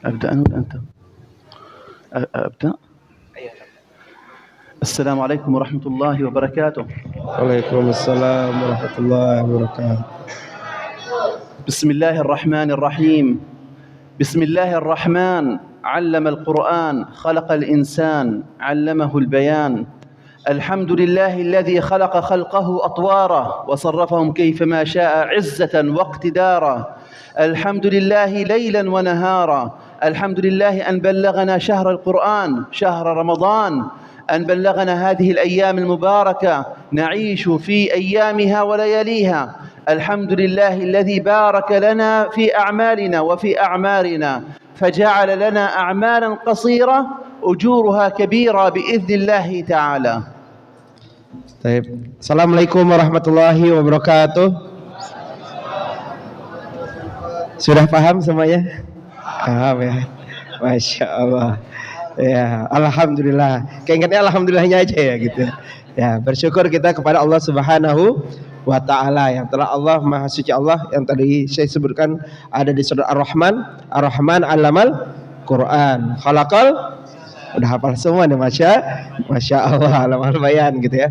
أبدأ أنا ولا أنت؟ أبدأ. السلام عليكم ورحمة الله وبركاته. وعليكم السلام ورحمة الله وبركاته. بسم الله الرحمن الرحيم. بسم الله الرحمن علم القرآن خلق الإنسان علمه البيان. الحمد لله الذي خلق خلقه أطوارا وصرفهم كيفما شاء عزة واقتدارا. الحمد لله ليلا ونهارا. الحمد لله أن بلغنا شهر القرآن شهر رمضان، أن بلغنا هذه الأيام المباركة نعيش في أيامها ولياليها. الحمد لله الذي بارك لنا في أعمالنا وفي أعمارنا، فجعل لنا أعمالا قصيرة أجورها كبيرة بإذن الله تعالى. طيب. Assalamualaikum warahmatullahi wabarakatuh. Sudah paham semuanya? Paham ya? Masya Allah. Ya, alhamdulillah. Keingetnya alhamdulillahnya aja ya gitu. Ya, bersyukur kita kepada Allah Subhanahu wa taala yang telah Allah Maha Suci Allah yang tadi saya sebutkan ada di surah Ar-Rahman. Ar-Rahman 'allamal Quran. Khalaqal, udah hafal semua nih, Masya Allah, alamal bayan gitu ya.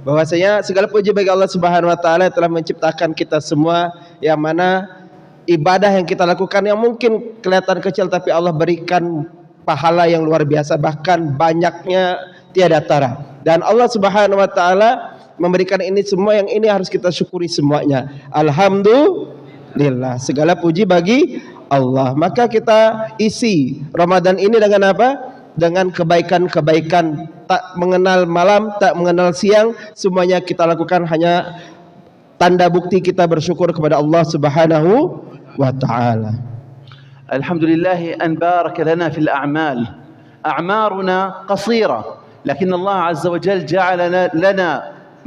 Bahwasanya segala puji bagi Allah Subhanahu wa taala yang telah menciptakan kita semua, yang mana ibadah yang kita lakukan yang mungkin kelihatan kecil tapi Allah berikan pahala yang luar biasa, bahkan banyaknya tiada tara. Dan Allah Subhanahu wa taala memberikan ini semua, yang ini harus kita syukuri semuanya. Alhamdulillah, segala puji bagi Allah. Maka kita isi Ramadan ini dengan apa? Dengan kebaikan-kebaikan, tak mengenal malam, tak mengenal siang, semuanya kita lakukan hanya tanda bukti kita bersyukur kepada Allah Subhanahu wa taala. الحمد لله أن بارك لنا في الأعمال. أعمارنا قصيرة، لكن الله عز وجل جعل لنا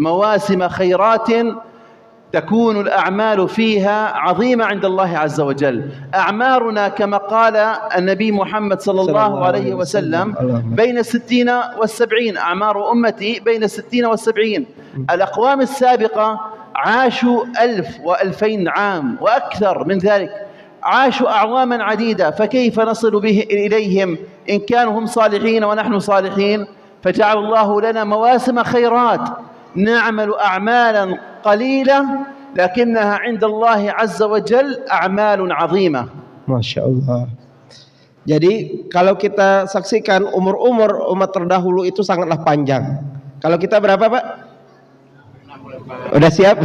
مواسم خيرات تكون الأعمال فيها عظيمة عند الله عز وجل. أعمارنا كما قال النبي محمد صلى الله عليه وسلم بين 60 و70. أعمار أمتي بين 60 و70. الأقوام السابقة عاشوا 1000 و2000 عام وأكثر من ذلك، عاشوا أعواما عديدة، فكيف نصل إليهم إن كانوا هم صالحين ونحن صالحين؟ فجعل الله لنا مواسم خيرات نعمل أعمالا قليلة لكنها عند الله عز وجل أعمال عظيمة. Masya Allah. Jadi kalau kita saksikan umur-umur umat terdahulu itu sangatlah panjang. Kalau kita berapa, Pak? Udah siap?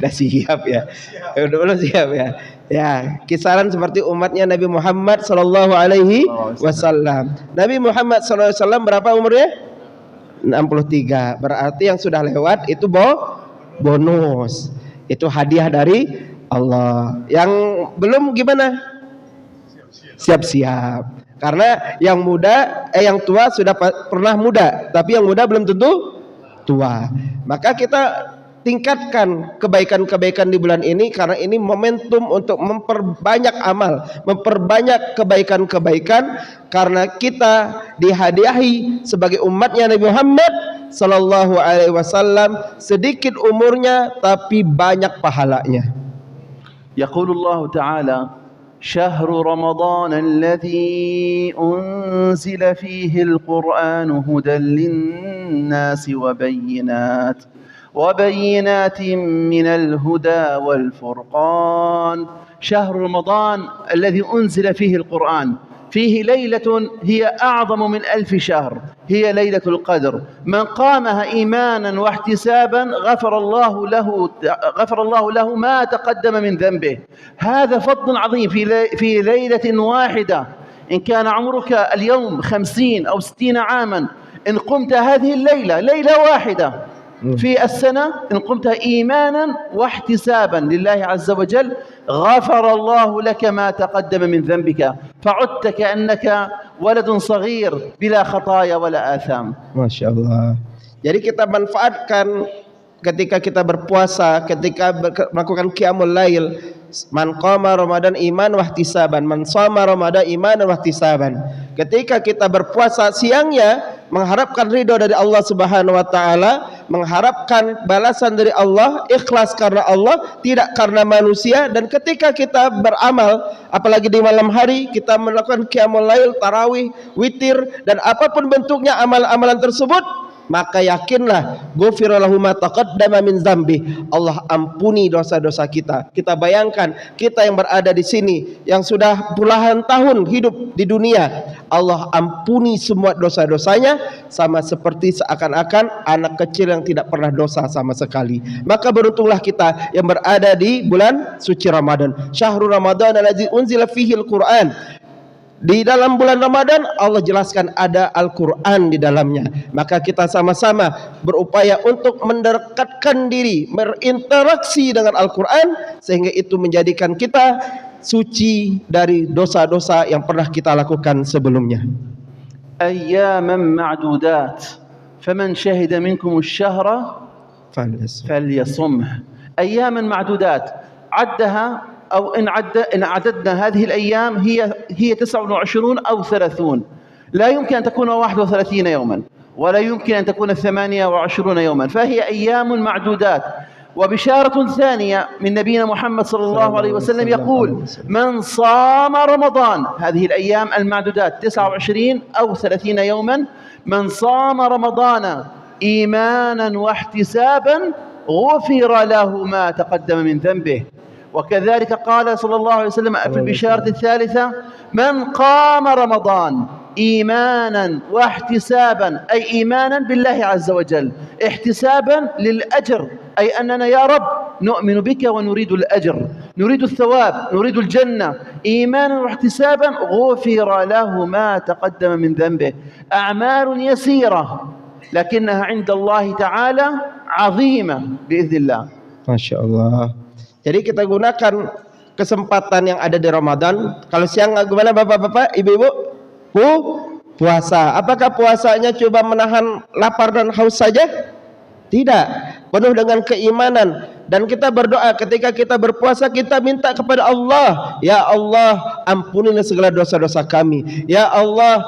Udah siap ya. Udah siap ya. Ya, kisaran seperti umatnya Nabi Muhammad sallallahu alaihi wasallam. Nabi Muhammad sallallahu alaihi wasallam berapa umurnya? 63. Berarti yang sudah lewat itu bonus. Itu hadiah dari Allah. Yang belum gimana? Siap-siap. Karena yang muda yang tua sudah pernah muda, tapi yang muda belum tentu tua. Maka kita tingkatkan kebaikan-kebaikan di bulan ini, karena ini momentum untuk memperbanyak amal, memperbanyak kebaikan-kebaikan, karena kita dihadiahi sebagai umatnya Nabi Muhammad sallallahu alaihi wasallam, sedikit umurnya tapi banyak pahalanya. يقول الله تعالى: شهر رمضان الذي أنزل فيه القرآن هدى للناس وبينات من الهدى والفرقان. شهر رمضان الذي أنزل فيه القرآن، فيه ليلة هي أعظم من 1000 شهر، هي ليلة القدر. من قامها إيمانا واحتسابا غفر الله له ما تقدم من ذنبه. هذا فضل عظيم في ليلة واحدة. إن كان عمرك اليوم 50 أو 60 عاما، إن قمت هذه الليلة، ليلة واحدة في السنة، إن قمت إيمانا واحتسابا لله عز وجل غفر الله لك ما تقدم من ذنبك، فعدت كأنك ولد صغير بلا خطايا ولا آثام. Masya Allah. Jadi kita manfaatkan ketika kita berpuasa, ketika melakukan qiyamul lail. Man qama Ramadan iman wahtisaban, man shoma Ramadan iman wahtisaban. Ketika kita berpuasa siangnya mengharapkan ridho dari Allah Subhanahu wa taala, mengharapkan balasan dari Allah, ikhlas karena Allah, tidak karena manusia. Dan ketika kita beramal, apalagi di malam hari, kita melakukan qiyamul lail, tarawih, witir, dan apapun bentuknya amalan-amalan tersebut, maka yakinlah ghufira lahu ma taqaddama min dzambi, Allah ampuni dosa-dosa kita. Kita bayangkan kita yang berada di sini yang sudah puluhan tahun hidup di dunia, Allah ampuni semua dosa-dosanya, sama seperti seakan-akan anak kecil yang tidak pernah dosa sama sekali. Maka beruntunglah kita yang berada di bulan suci Ramadan. Syahrul Ramadan allazi unzila fihil Qur'an. Di dalam bulan Ramadan Allah jelaskan ada Al-Quran di dalamnya. Maka kita sama-sama berupaya untuk mendekatkan diri, berinteraksi dengan Al-Quran, sehingga itu menjadikan kita suci dari dosa-dosa yang pernah kita lakukan sebelumnya. Ayyaman ma'dudat, faman syahida minkum ash-shahra falyasumhu. Ayyaman ma'dudat, addaha أو إن عددنا هذه الأيام هي 29 أو 30. لا يمكن أن تكون 31 يوما، ولا يمكن أن تكون 28 يوما، فهي أيام معدودات. وبشارة ثانية من نبينا محمد صلى الله عليه وسلم يقول: من صام رمضان، هذه الأيام المعدودات 29 أو 30 يوما، من صام رمضان إيمانا واحتسابا غفر له ما تقدم من ذنبه. وكذلك قال صلى الله عليه وسلم في البشارة الثالثة: من قام رمضان إيمانا واحتسابا، أي إيمانا بالله عز وجل، احتسابا للأجر، أي أننا يا رب نؤمن بك ونريد الأجر، نريد الثواب، نريد الجنة، إيمانا واحتسابا غفر له ما تقدم من ذنبه. أعمال يسيرة لكنها عند الله تعالى عظيمة بإذن الله. ما شاء الله. Jadi kita gunakan kesempatan yang ada di Ramadan. Kalau siang gimana bapak-bapak, ibu-ibu? Puasa. Apakah puasanya coba menahan lapar dan haus saja? Tidak. Penuh dengan keimanan. Dan kita berdoa ketika kita berpuasa, kita minta kepada Allah, ya Allah, ampunilah segala dosa-dosa kami. Ya Allah,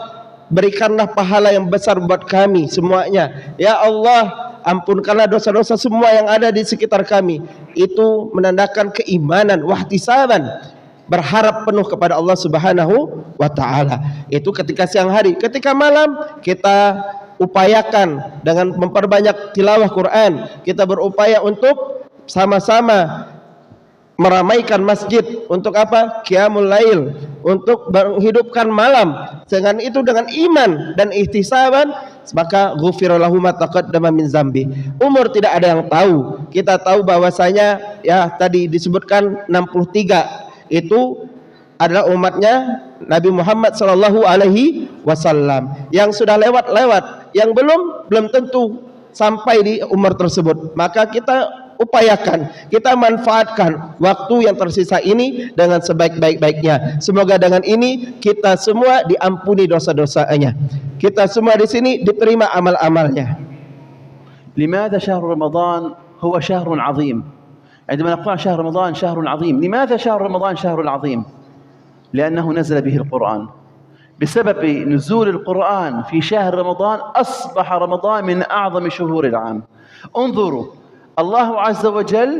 berikanlah pahala yang besar buat kami semuanya. Ya Allah, ampunkanlah dosa-dosa semua yang ada di sekitar kami. Itu menandakan keimanan, wahtisaban, berharap penuh kepada Allah Subhanahu wa taala. Itu ketika siang hari. Ketika malam kita upayakan dengan memperbanyak tilawah Quran. Kita berupaya untuk sama-sama meramaikan masjid. Untuk apa? Qiyamul lail, untuk menghidupkan malam. Dengan itu, dengan iman dan ihtisaban, maka ghufira lahu ma taqaddama min zambi. Umur tidak ada yang tahu. Kita tahu bahwasanya ya tadi disebutkan 63 itu adalah umatnya Nabi Muhammad sallallahu alaihi wasallam. Yang sudah lewat, yang belum tentu sampai di umur tersebut. Maka kita upayakan, kita manfaatkan waktu yang tersisa ini dengan sebaik-baiknya. Semoga dengan ini kita semua diampuni dosa-dosanya. Kita semua di sini diterima amal-amalnya. لماذا شهر رمضان هو شهر عظيم؟ عندما نقول شهر رمضان شهر عظيم، لماذا شهر رمضان شهر عظيم؟ لأنه نزل به القرآن. بسبب نزول القرآن في شهر رمضان أصبح رمضان من أعظم شهور العام. انظروا، الله عز وجل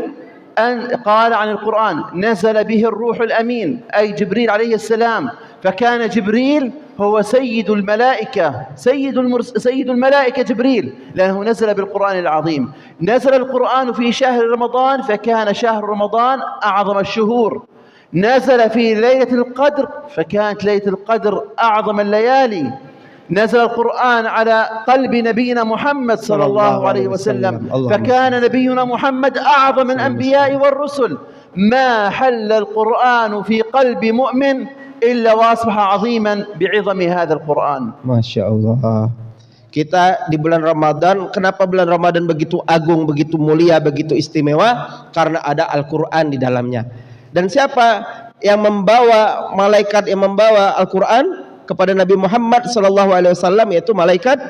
قال عن القرآن: نزل به الروح الأمين، أي جبريل عليه السلام. فكان جبريل هو سيد الملائكة، سيد الملائكة جبريل، لأنه نزل بالقرآن العظيم. نزل القرآن في شهر رمضان، فكان شهر رمضان أعظم الشهور. نزل في ليلة القدر، فكانت ليلة القدر أعظم الليالي. نزل القرآن على قلب نبينا محمد صلى الله عليه وسلم، فكان نبينا محمد أعظم الأنبياء والرسل. ما حل القرآن في قلب مؤمن إلا وأصبح عظيما بعظم هذا القرآن. Masya Allah. Kita di bulan Ramadan, kenapa bulan Ramadan begitu agung, begitu mulia, begitu istimewa? Karena ada Al-Quran di dalamnya. Dan siapa yang membawa, malaikat yang membawa Al-Quran kepada Nabi Muhammad SAW, yaitu malaikat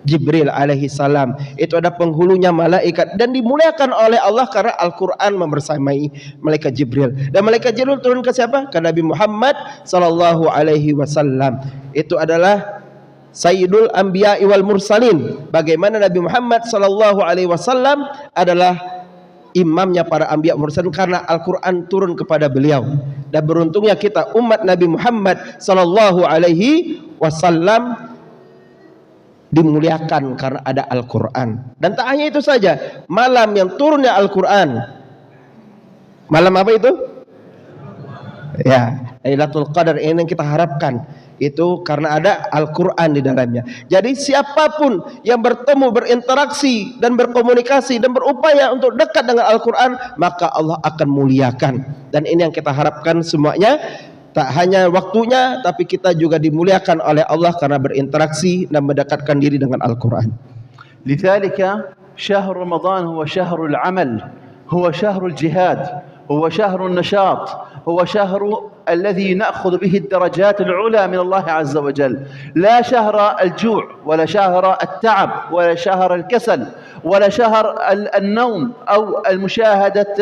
Jibril alaihi salam. Itu ada penghulunya malaikat dan dimuliakan oleh Allah karena Al-Quran membersamai malaikat Jibril. Dan malaikat Jibril turun ke siapa? Ke Nabi Muhammad SAW. Itu adalah Sayyidul Anbiya wal Mursalin, bagaimana Nabi Muhammad sallallahu alaihi wasallam adalah imamnya para anbiya mursalin karena Al-Qur'an turun kepada beliau. Dan beruntungnya kita umat Nabi Muhammad sallallahu alaihi wasallam dimuliakan karena ada Al-Qur'an. Dan tak hanya itu saja, malam yang turunnya Al-Qur'an. Malam apa itu? Ya, Lailatul Qadar ini yang kita harapkan. Itu karena ada Al-Quran di dalamnya. Jadi siapapun yang bertemu, berinteraksi dan berkomunikasi dan berupaya untuk dekat dengan Al-Quran, maka Allah akan muliakan. Dan ini yang kita harapkan semuanya. Tak hanya waktunya, tapi kita juga dimuliakan oleh Allah karena berinteraksi dan mendekatkan diri dengan Al-Quran. لذلك شهر رمضان هو شهر العمل، هو شهر الجهاد، هو شهر النشاط، هو شهر الذي نأخذ به الدرجات العلى من الله عز وجل. لا شهر الجوع ولا شهر التعب ولا شهر الكسل ولا شهر النوم أو المشاهدة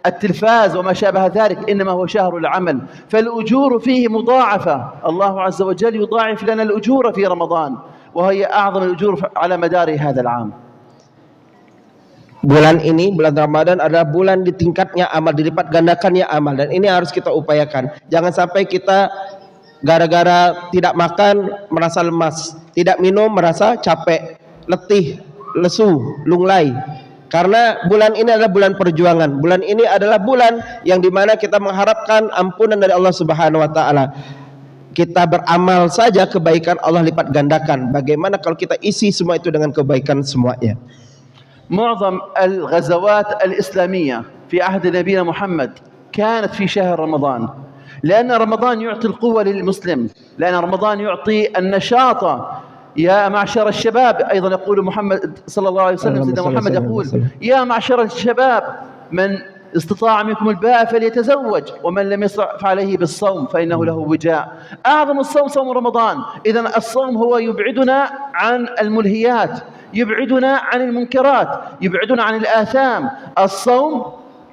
التلفاز وما شابه ذلك، إنما هو شهر العمل، فالأجور فيه مضاعفة. الله عز وجل يضاعف لنا الأجور في رمضان، وهي أعظم الأجور على مدار هذا العام. Bulan ini, bulan Ramadan adalah bulan di tingkatnya amal, dilipat gandakannya amal, dan ini harus kita upayakan. Jangan sampai kita gara-gara tidak makan merasa lemas, tidak minum merasa capek, letih, lesu, lunglai. Karena bulan ini adalah bulan perjuangan. Bulan ini adalah bulan yang dimana kita mengharapkan ampunan dari Allah Subhanahu wa taala. Kita beramal saja kebaikan Allah lipat gandakan. Bagaimana kalau kita isi semua itu dengan kebaikan semuanya? معظم الغزوات الإسلامية في عهد نبينا محمد كانت في شهر رمضان، لأن رمضان يعطي القوة للمسلم، لأن رمضان يعطي النشاط. يا معشر الشباب، أيضا يقول محمد صلى الله عليه وسلم، سيدنا محمد يقول: يا معشر الشباب من استطاع منكم الباء فليتزوج ومن لم يستطع فعليه بالصوم فإنه له وجاء. أعظم الصوم صوم رمضان. إذن الصوم هو يبعدنا عن الملهيات، يبعدنا عن المنكرات، يبعدنا عن الآثام. الصوم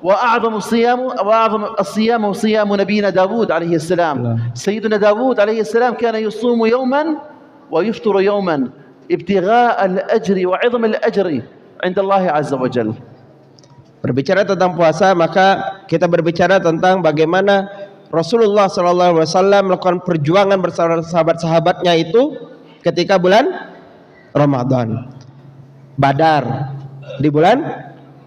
وأعظم الصيام هو صيام نبينا داود عليه السلام. سيدنا داود عليه السلام كان يصوم يوما ويفطر يوما ابتغاء الأجر وعظم الأجر عند الله عز وجل. Berbicara tentang puasa, maka kita berbicara tentang bagaimana Rasulullah SAW melakukan perjuangan bersama sahabat-sahabatnya itu ketika bulan Ramadan. Badar di bulan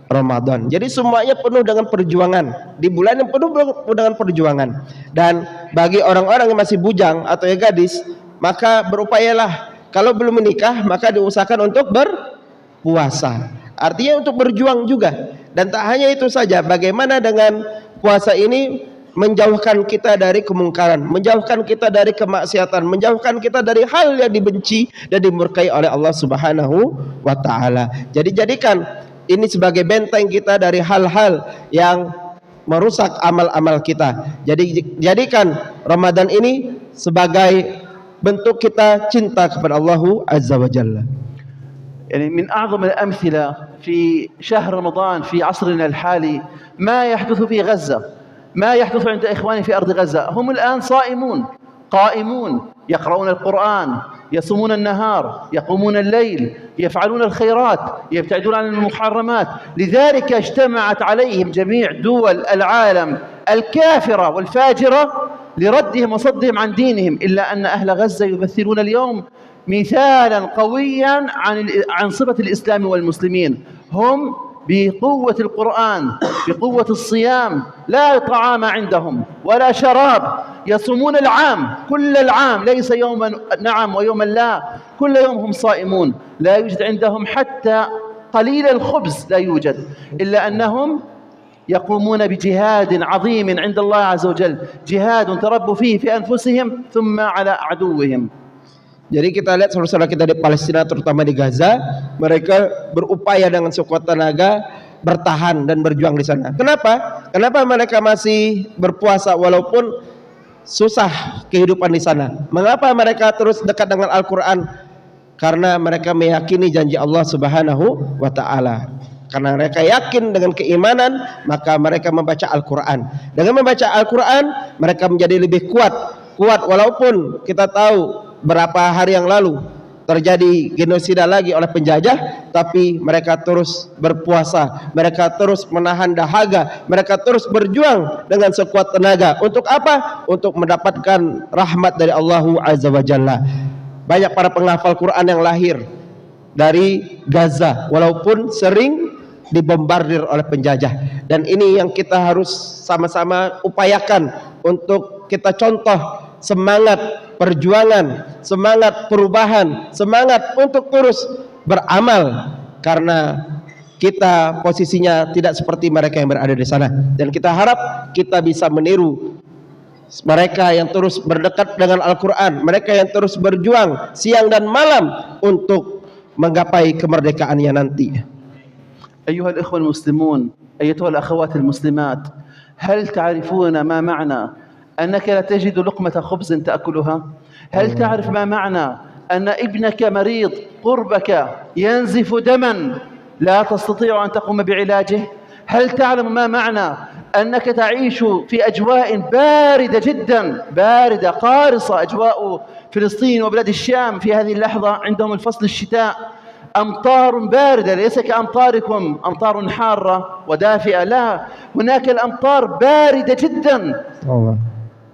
Ramadan. Jadi semuanya penuh dengan perjuangan. Di bulan yang penuh dengan perjuangan. Dan bagi orang-orang yang masih bujang atau yang gadis, maka berupayalah, kalau belum menikah maka diusahakan untuk berpuasa. Artinya untuk berjuang juga. Dan tak hanya itu saja, bagaimana dengan puasa ini menjauhkan kita dari kemungkaran, menjauhkan kita dari kemaksiatan, menjauhkan kita dari hal yang dibenci dan dimurkai oleh Allah Subhanahu wa taala. Jadi jadikan ini sebagai benteng kita dari hal-hal yang merusak amal-amal kita. Jadi jadikan Ramadan ini sebagai bentuk kita cinta kepada Allah Azza wa Jalla. يعني من أعظم الأمثلة في شهر رمضان في عصرنا الحالي ما يحدث في غزة، ما يحدث عند إخواني في أرض غزة. هم الآن صائمون قائمون، يقرؤون القرآن، يصومون النهار، يقومون الليل، يفعلون الخيرات، يبتعدون عن المحرمات. لذلك اجتمعت عليهم جميع دول العالم الكافرة والفاجرة لردهم وصدهم عن دينهم. إلا أن أهل غزة يمثلون اليوم مثالا قويا عن صفة الإسلام والمسلمين. هم بقوة القرآن، بقوة الصيام، لا طعام عندهم ولا شراب، يصومون العام كل العام، ليس يوما نعم ويوما لا، كل يوم هم صائمون. لا يوجد عندهم حتى قليل الخبز، لا يوجد، إلا أنهم يقومون بجهاد عظيم عند الله عز وجل، جهاد تربوا فيه في أنفسهم ثم على عدوهم. Jadi kita lihat saudara-saudara kita di Palestina, terutama di Gaza, mereka berupaya dengan sekuat tenaga bertahan dan berjuang di sana. Kenapa? Kenapa mereka masih berpuasa walaupun susah kehidupan di sana? Mengapa mereka terus dekat dengan Al-Quran? Karena mereka meyakini janji Allah Subhanahu wa ta'ala. Karena mereka yakin dengan keimanan, maka mereka membaca Al-Quran. Dengan membaca Al-Quran, mereka menjadi lebih kuat walaupun kita tahu berapa hari yang lalu terjadi genosida lagi oleh penjajah, tapi mereka terus berpuasa, mereka terus menahan dahaga, mereka terus berjuang dengan sekuat tenaga. Untuk apa? Untuk mendapatkan rahmat dari Allah Azza wa Jalla. Banyak para penghafal Quran yang lahir dari Gaza, walaupun sering dibombardir oleh penjajah. Dan ini yang kita harus sama-sama upayakan untuk kita contoh semangat perjuangan, semangat perubahan, semangat untuk terus beramal, karena kita posisinya tidak seperti mereka yang berada di sana. Dan kita harap kita bisa meniru mereka yang terus berdekat dengan Al-Quran, mereka yang terus berjuang siang dan malam untuk menggapai kemerdekaannya nanti. أيها الإخوة المسلمون، أيتها الأخوات المسلمات، هل تعرفون ما معنى أنك لا تجد لقمة خبز تأكلها؟ هل تعرف ما معنى أن ابنك مريض قربك ينزف دما لا تستطيع أن تقوم بعلاجه؟ هل تعلم ما معنى أنك تعيش في أجواء باردة جدا، باردة قارصة، أجواء فلسطين وبلاد الشام في هذه اللحظة عندهم الفصل الشتاء، أمطار باردة ليس كأمطاركم أمطار حارة ودافئة، لا، هناك الأمطار باردة جدا Allah.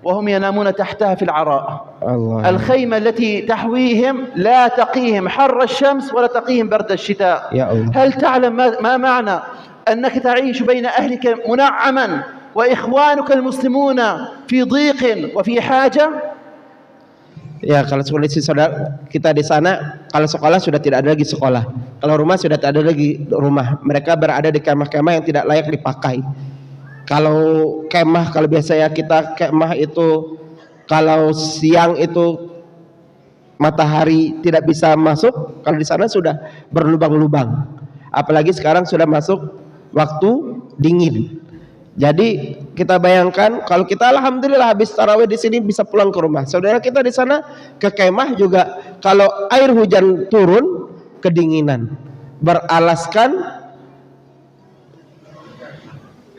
وهم ينامون تحتها في العراء. Allah. الخيمة التي تحويهم لا تقيهم حر الشمس ولا تقيهم برد الشتاء. Ya Allah. هل تعلم ما معنى أنك تعيش بين أهلك منعما وإخوانك المسلمون في ضيق وفي حاجة؟ Ya, kalau kondisi saudara kita di sana, kalau sekolah sudah tidak ada lagi sekolah, kalau rumah sudah tidak ada lagi rumah. Mereka berada di kemah-kemah yang tidak layak dipakai. Kalau kemah, kalau biasanya kita kemah itu kalau siang itu matahari tidak bisa masuk, kalau di sana sudah berlubang-lubang. Apalagi sekarang sudah masuk waktu dingin. Jadi kita bayangkan kalau kita alhamdulillah habis tarawih di sini bisa pulang ke rumah. Saudara kita di sana ke kemah juga kalau air hujan turun kedinginan, beralaskan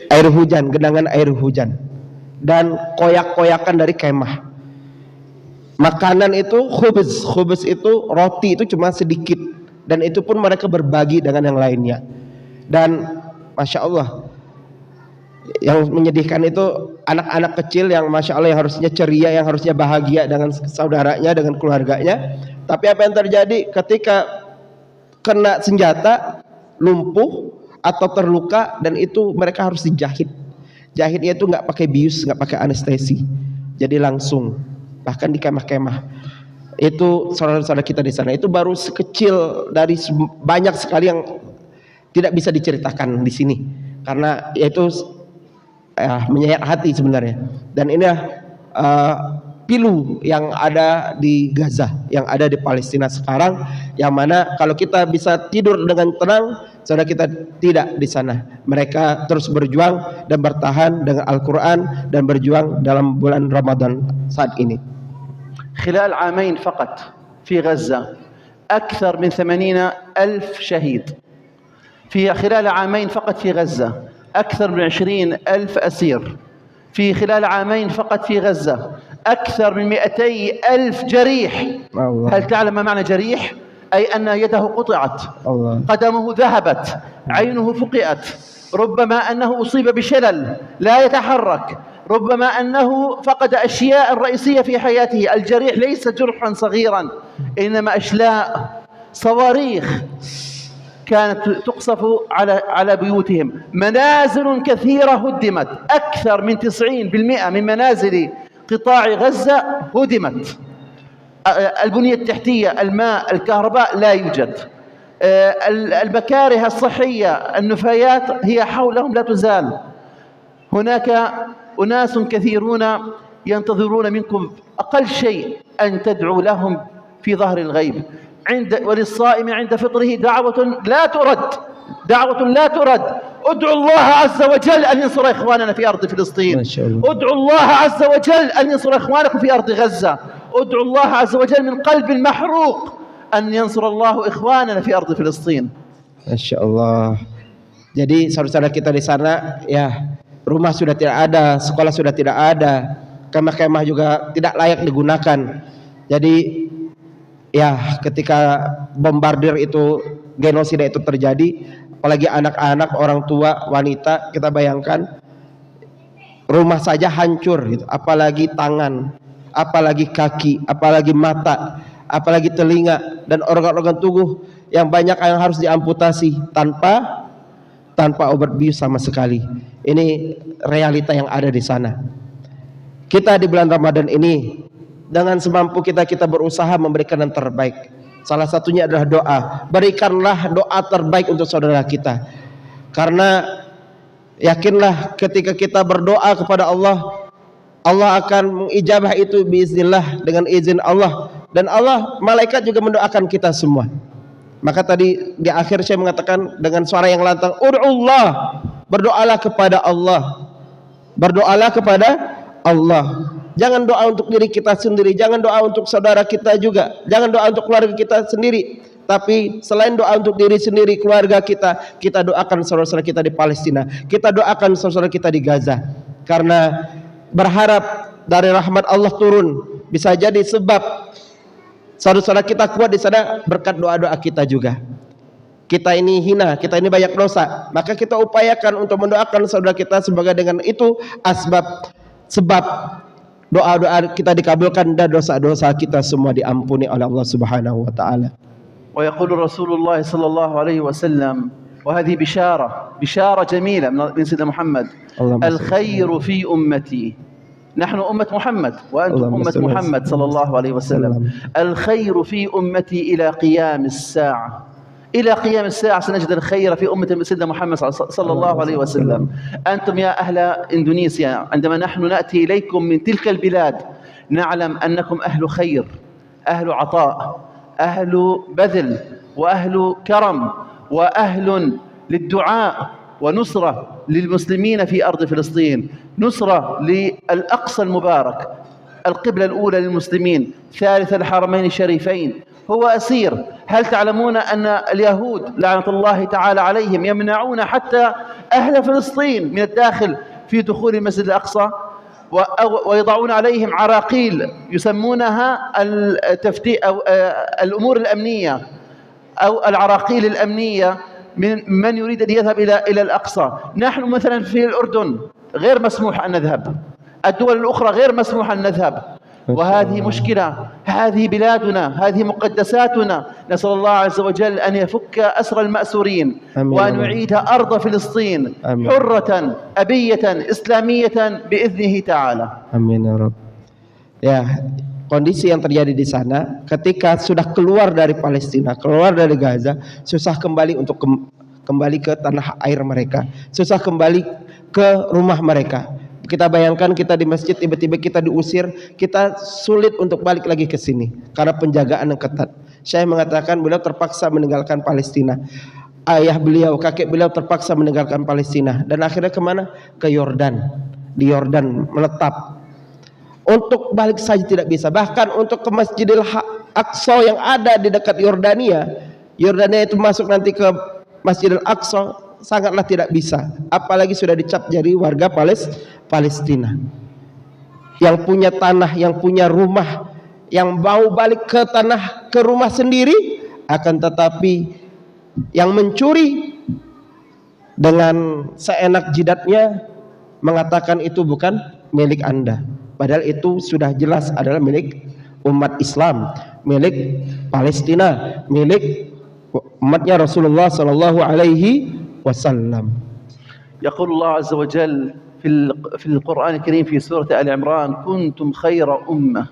air hujan, genangan air hujan, dan koyak-koyakan dari kemah. Makanan itu khubz itu roti itu cuma sedikit, dan itu pun mereka berbagi dengan yang lainnya. Dan masya Allah, yang menyedihkan itu anak-anak kecil yang masya Allah yang harusnya ceria, yang harusnya bahagia dengan saudaranya, dengan keluarganya. Tapi apa yang terjadi ketika kena senjata, lumpuh atau terluka, dan itu mereka harus dijahit. Jahitnya itu nggak pakai bius, nggak pakai anestesi, jadi langsung. Bahkan di kemah-kemah itu saudara-saudara kita di sana itu baru sekecil dari banyak sekali yang tidak bisa diceritakan di sini, karena yaitu menyayat hati sebenarnya. Dan inilah pilu yang ada di Gaza, yang ada di Palestina sekarang, yang mana kalau kita bisa tidur dengan tenang, saudara kita tidak di sana. Mereka terus berjuang dan bertahan dengan Al-Quran dan berjuang dalam bulan Ramadan saat ini. خلال عامين فقط في غزة أكثر من 80,000 شهيد. في خلال عامين فقط في غزة أكثر من 20,000 أسير. في خلال عامين فقط في غزة أكثر من 200,000 جريح. الله. هل تعلم ما معنى جريح؟ أي أن يده قطعت، الله. قدمه ذهبت، عينه فقئت، ربما أنه أصيب بشلل لا يتحرك، ربما أنه فقد أشياء رئيسية في حياته. الجريح ليس جرحا صغيرا، إنما أشلاء صواريخ كانت تقصف على بيوتهم. منازل كثيرة هدمت، أكثر من 90% من منازل قطاع غزة هدمت. البنية التحتية، الماء، الكهرباء لا يوجد. المكاره الصحية، النفايات هي حولهم لا تزال. هناك أناس كثيرون ينتظرون منكم أقل شيء أن تدعوا لهم في ظهر الغيب. وللصائم عند فطره دعوة لا ترد، دعوة لا ترد. ادعوا الله عز وجل أن ينصر إخواننا في أرض فلسطين. ادعوا الله عز وجل أن ينصر إخوانكم في أرض غزة. ادعوا الله عز وجل من قلب المحروق أن ينصر الله إخواننا في أرض فلسطين. Masya Allah. Jadi saudara-saudara kita di sana, ya, rumah sudah tidak ada, sekolah sudah tidak ada, kemah-kemah juga tidak layak digunakan. Jadi ya ketika bombardir itu, genosida itu terjadi, apalagi anak-anak, orang tua, wanita, kita bayangkan rumah saja hancur gitu, apalagi tangan, apalagi kaki, apalagi mata, apalagi telinga dan organ-organ tubuh yang banyak yang harus diamputasi tanpa obat bius sama sekali. Ini realita yang ada di sana. Kita di bulan Ramadan ini dengan semampu kita berusaha memberikan yang terbaik. Salah satunya adalah doa. Berikanlah doa terbaik untuk saudara kita. Karena yakinlah ketika kita berdoa kepada Allah, Allah akan mengijabah itu biiznillah, dengan izin Allah. Dan Allah, malaikat juga mendoakan kita semua. Maka tadi di akhir saya mengatakan dengan suara yang lantang, Ud'ullah, berdoalah kepada Allah. Berdoalah kepada Allah. Jangan doa untuk diri kita sendiri, jangan doa untuk saudara kita juga, jangan doa untuk keluarga kita sendiri. Tapi selain doa untuk diri sendiri, keluarga kita, kita doakan saudara-saudara kita di Palestina, kita doakan saudara-saudara kita di Gaza. Karena berharap dari rahmat Allah turun, bisa jadi sebab saudara-saudara kita kuat di sana berkat doa-doa kita juga. Kita ini hina, kita ini banyak dosa, maka kita upayakan untuk mendoakan saudara kita, sebagai dengan itu sebab doa-doa kita dikabulkan dan dosa-dosa kita semua diampuni oleh Allah Subhanahu wa taala. Wa yaqulu Rasulullah sallallahu alaihi wasallam, wa hadhihi bishara jamila min Sayyidina Muhammad, al-khairu fi ummati. نحن أمة محمد وأنتم أمة محمد صلى الله عليه وسلم. الخير في أمتي إلى قيام الساعة. إلى قيام الساعة سنجد الخير في أمة سيدنا محمد صلى الله عليه وسلم. أنتم يا أهل إندونيسيا، عندما نحن نأتي إليكم من تلك البلاد نعلم أنكم أهل خير، أهل عطاء، أهل بذل، وأهل كرم، وأهل للدعاء ونصرة للمسلمين في أرض فلسطين، نصرة للأقصى المبارك، القبلة الأولى للمسلمين، ثالث الحرمين الشريفين، هو أسير. هل تعلمون أن اليهود لعنة الله تعالى عليهم يمنعون حتى أهل فلسطين من الداخل في دخول المسجد الأقصى، ويضعون عليهم عراقيل يسمونها الأمور الأمنية أو العراقيل الأمنية من يريد أن يذهب إلى الأقصى. نحن مثلا في الأردن غير مسموح أن نذهب، الدول الأخرى غير مسموح أن نذهب، وهذه مشكلة. هذه بلادنا، هذه مقدساتنا. نسأل الله عز وجل أن يفك أسر المأسورين وأن يعيد أرض فلسطين حرة أبية إسلامية بإذنه تعالى. Amin ya Rabb. Ya, kondisi yang terjadi di sana ketika sudah keluar dari Palestina, keluar dari Gaza, susah kembali untuk kembali ke tanah air mereka, susah kembali ke rumah mereka. Kita bayangkan kita di masjid, tiba-tiba kita diusir, kita sulit untuk balik lagi ke sini karena penjagaan yang ketat. Saya mengatakan beliau terpaksa meninggalkan Palestina. Ayah beliau, kakek beliau terpaksa meninggalkan Palestina dan akhirnya kemana? Ke Yordan. Di Yordan menetap. Untuk balik saja tidak bisa. Bahkan untuk ke Masjidil Aqsa yang ada di dekat Yordania itu masuk nanti ke Masjidil Aqsa sangatlah tidak bisa. Apalagi sudah dicap jadi warga Palestina. Yang punya tanah, yang punya rumah, yang mau balik ke rumah sendiri, akan tetapi yang mencuri dengan seenak jidatnya mengatakan itu bukan milik Anda. Padahal itu sudah jelas adalah milik umat Islam, milik Palestina, milik umatnya Rasulullah sallallahu alaihi wasallam. يقول الله عز وجل في القرآن الكريم في سورة آل عمران: كنتم خير أمة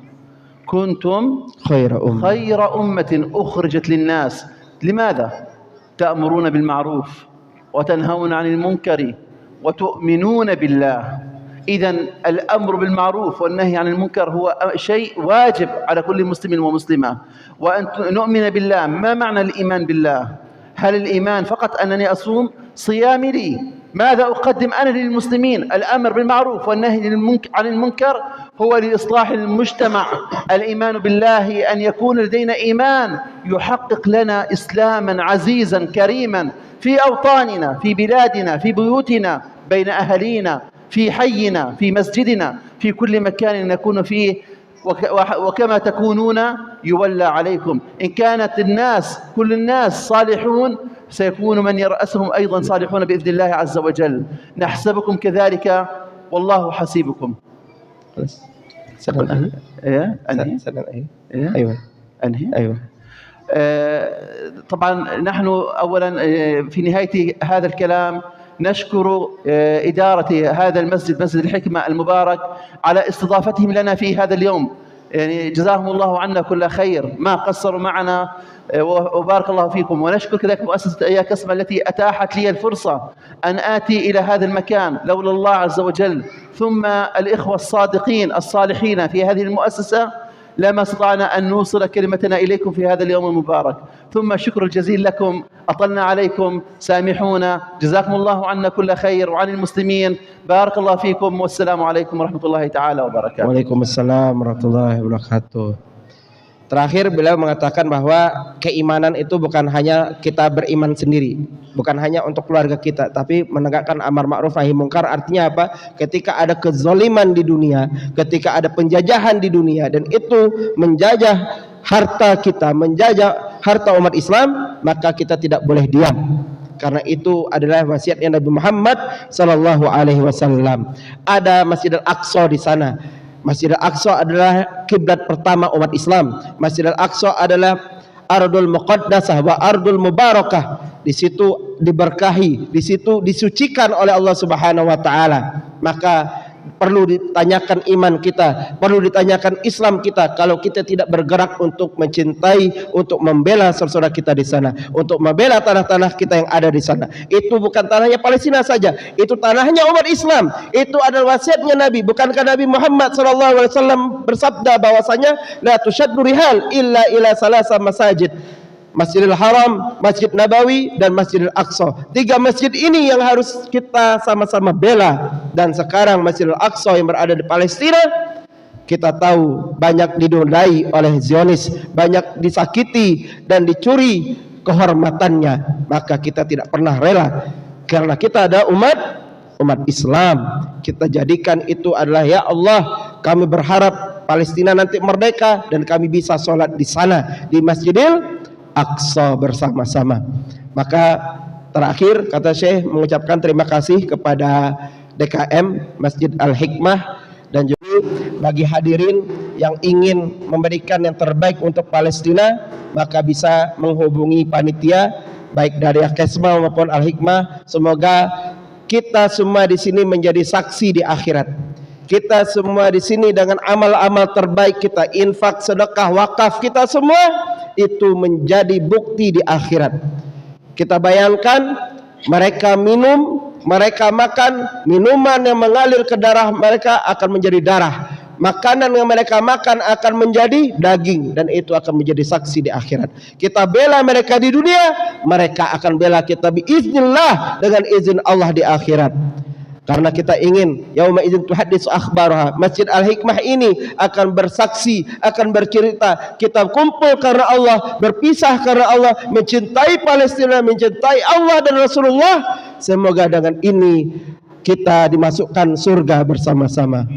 خير أمة أخرجت للناس. لماذا؟ تأمرون بالمعروف وتنهون عن المنكر وتؤمنون بالله. إذن الأمر بالمعروف والنهي عن المنكر هو شيء واجب على كل مسلم ومسلمة. وأن نؤمن بالله. ما معنى الإيمان بالله؟ هل الإيمان فقط أنني أصوم؟ صيامي لي. ماذا أقدم أنا للمسلمين؟ الأمر بالمعروف والنهي عن المنكر هو لإصلاح المجتمع. الإيمان بالله أن يكون لدينا إيمان يحقق لنا إسلاما عزيزا كريما في أوطاننا، في بلادنا، في بيوتنا، بين أهلينا، في حينا، في مسجدنا، في كل مكان نكون فيه وكما تكونون يولى عليكم. إن كانت الناس كل الناس صالحون سيكون من يرأسهم أيضا صالحون بإذن الله عز وجل. نحسبكم كذلك والله حسيبكم. أنهي؟ أنهي؟ أيوة أنهي؟ أيوة. طبعا نحن أولا في نهاية هذا الكلام نشكر إدارة هذا المسجد، مسجد الحكمة المبارك، على استضافتهم لنا في هذا اليوم. يعني جزاهم الله عنا كل خير، ما قصروا معنا وبارك الله فيكم. ونشكر كذلك مؤسسة إياك اسمع التي أتاحت لي الفرصة أن آتي إلى هذا المكان، لولا الله عز وجل ثم الإخوة الصادقين الصالحين في هذه المؤسسة لما استطعنا أن نوصل كلمتنا إليكم في هذا اليوم المبارك. ثم الشكر الجزيل لكم، أطلنا عليكم، سامحونا، جزاكم الله عنا كل خير وعن المسلمين. بارك الله فيكم والسلام عليكم ورحمة الله تعالى وبركاته. Waalaikumsalam warahmatullahi wabarakatuh. Terakhir beliau mengatakan bahwa keimanan itu bukan hanya kita beriman sendiri, bukan hanya untuk keluarga kita, tapi menegakkan amar ma'ruf nahi mungkar. Artinya apa? Ketika ada kezaliman di dunia, ketika ada penjajahan di dunia, dan itu menjajah harta kita, menjajah harta umat Islam, maka kita tidak boleh diam. Karena itu adalah wasiatnya Nabi Muhammad sallallahu alaihi wasallam. Ada Masjid Al-Aqsa di sana. Masjid Al-Aqsa adalah kiblat pertama umat Islam. Masjid Al-Aqsa adalah Ardul Muqaddasah wa Ardul Mubarakah. Di situ diberkahi, di situ disucikan oleh Allah Subhanahu wa taala. Maka perlu ditanyakan iman kita, perlu ditanyakan Islam kita kalau kita tidak bergerak untuk mencintai, untuk membela saudara kita di sana, untuk membela tanah-tanah kita yang ada di sana. Itu bukan tanahnya Palestina saja, itu tanahnya umat Islam. Itu adalah wasiatnya Nabi. Bukankah Nabi Muhammad SAW bersabda bahwasanya la tushaddu rihal illa ila salasa masajid, Masjidil Haram, Masjid Nabawi, dan Masjidil Aqsa. 3 masjid ini yang harus kita sama-sama bela. Dan sekarang Masjidil Aqsa yang berada di Palestina, kita tahu banyak didodai oleh Zionis, banyak disakiti dan dicuri kehormatannya. Maka kita tidak pernah rela, karena kita ada umat Islam. Kita jadikan itu adalah, ya Allah, kami berharap Palestina nanti merdeka dan kami bisa sholat di sana, di Masjidil Aqsa bersama-sama. Maka terakhir kata Syekh mengucapkan terima kasih kepada DKM Masjid Al-Hikmah, dan juga bagi hadirin yang ingin memberikan yang terbaik untuk Palestina, maka bisa menghubungi panitia baik dari Al-Kesma maupun Al-Hikmah. Semoga kita semua di sini menjadi saksi di akhirat. Kita semua di sini dengan amal-amal terbaik kita, infak, sedekah, wakaf kita semua, itu menjadi bukti di akhirat. Kita bayangkan mereka minum, mereka makan, minuman yang mengalir ke darah mereka akan menjadi darah, makanan yang mereka makan akan menjadi daging, dan itu akan menjadi saksi di akhirat. Kita bela mereka di dunia, mereka akan bela kita biiznillah dengan izin Allah di akhirat. Karena kita ingin yauma idzin tuhaddits akhbaraha, Masjid Al-Hikmah ini akan bersaksi, akan bercerita, kita kumpul karena Allah, berpisah karena Allah, mencintai Palestina, mencintai Allah dan Rasulullah. Semoga dengan ini kita dimasukkan surga bersama-sama.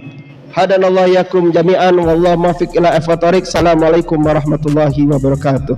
Hadanallahu yakum jami'an wallahu muwaffiq ila aqwamit thoriq. Assalamualaikum warahmatullahi wabarakatuh.